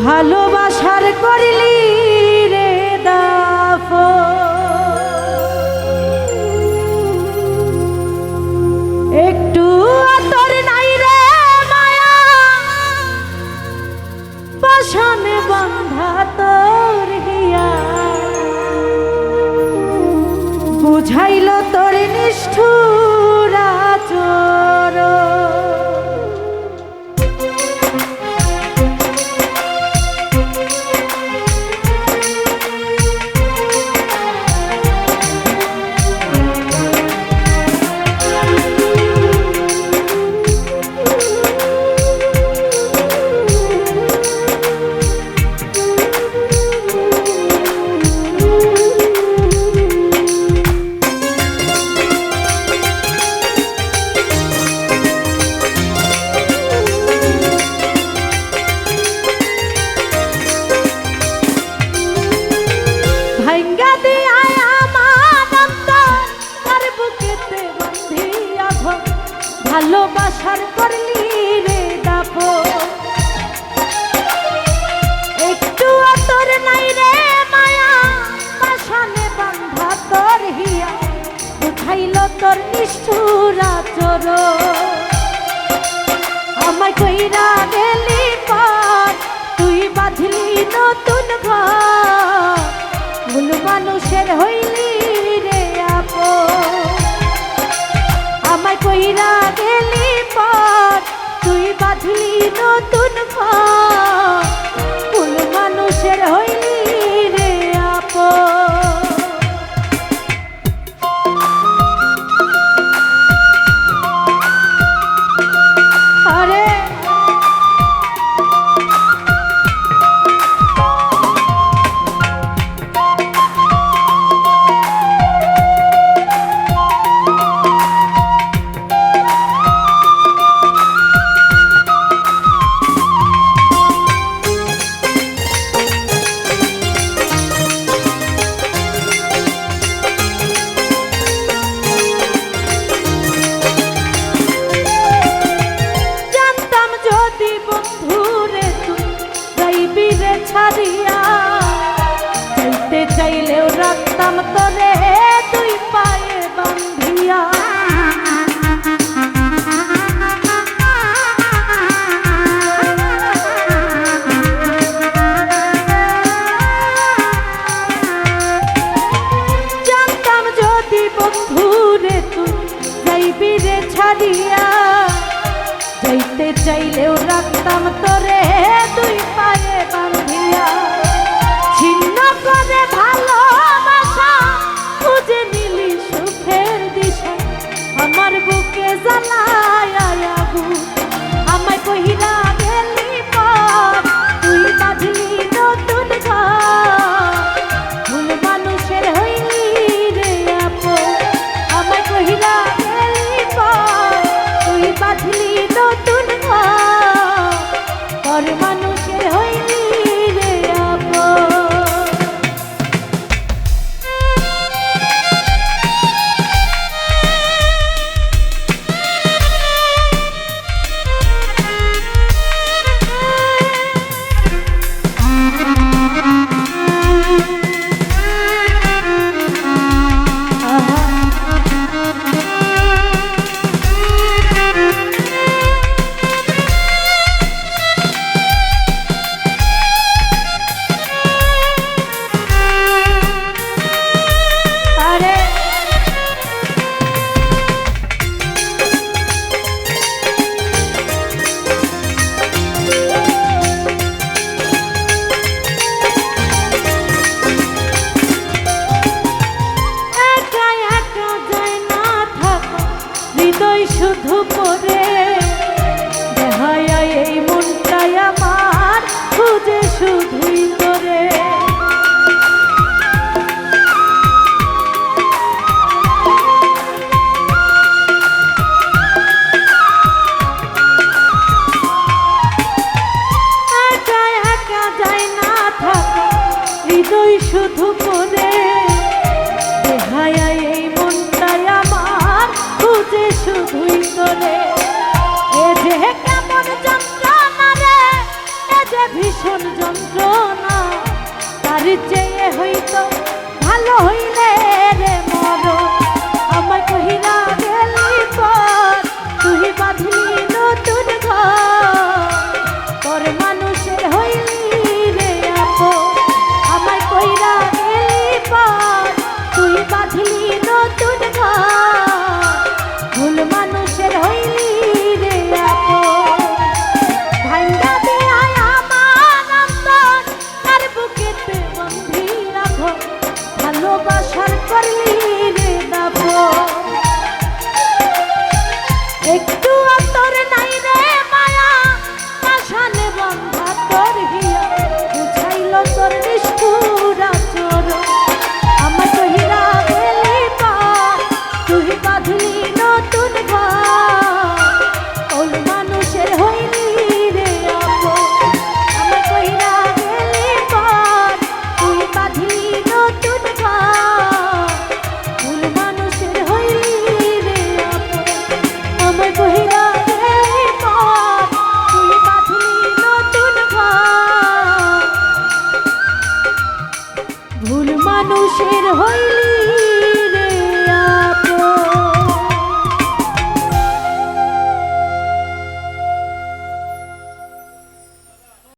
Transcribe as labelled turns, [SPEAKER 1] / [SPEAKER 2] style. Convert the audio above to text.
[SPEAKER 1] ভালোবাসার করলি রে দাফন একটু আতর নাই রে মায়া পাশানে বাঁধা তোর হিয়া বুঝাইল তোর নিষ্ঠুর আচরণ ভালোবাসার করলি রে দাফন একটু আতর নাই রে মায়া পাশানে বাঁধা তোর হিয়া বুঝাইল তোর নিষ্ঠুর আচরণ আমায় কইরা গেলি পর তুই বাঁধলি নতুন ঘর ভুল মানুষের হইলি রে আপন আমায় কইরা গেলি পর তুই বাঁধলি নতুন ঘর ভুল মানুষের হইলি রে আপন আরে ছাড়িয়া যাইতে চাইলেও রাখতাম তোরে তুই পায়ে বান্ধিয়া জানতাম যদি বন্ধুরে তুই যাইবি রে ছাড়িয়া যাইতে চাইলেও রাখতাম তোরে তুই পায়ে বান্ধিয়া ছিন্ন করে ভালোবাসা খুঁজে নিলি সুখের দিশা আমার বুকে জ্বালায় আগুন আমায় কহিরা গেলি পর তুই বাঁধলি নতুন ঘর ভুল মানুষের হইলি রে আপন আমায় কহিরা গেলি পর তুই বাঁধলি নতুন ঘর মানুষের হইলি রে আপন শুধু পরে দেখায় এই মনটাই আমার খুঁজে শুধুই তোরে একা একা যায় না থাকা হৃদয় শুধু পরে দেখায় এই মনটাই আমার খুঁজে শুধুই তোরে এ যে কেমন যন্ত্রণা রে এ যে ভীষণ যন্ত্রণা চেয়ে হইতো ভালো হইলে রে মরো আমায় কহিরা গেলি পর তুই বাঁধলি নতুন ঘর তোর মানুষের হইলি রে আপন আমায় কইরা গেলি পর তুই বাঁধলি নতুন ঘর ভুল মানুষের হইলি রে আপন ভাঙ্গা দিয়ায় আমার অন্তর আর বুকেতে বন্ধি রাখো ভালোবাসার করলি রে দাপন একটু অন্তর নাই রে মায়া পাশানে বন্ধা তোর হিয়া বুঝাইল তোর নিষ্ঠুর আচরণ আমার কহিরা গেলি পর তুই বাঁধলি নতুন ঘর ওই মানুষের হইলি রে আপন আমার কহিরা গেলি পর তুই বাঁধলি নতুন ঘর ভুল মানুষের হইলি রে আপন আমার কহিরা গেলি পর তুই বাঁধলি নতুন ঘর ভুল মানুষের হইলি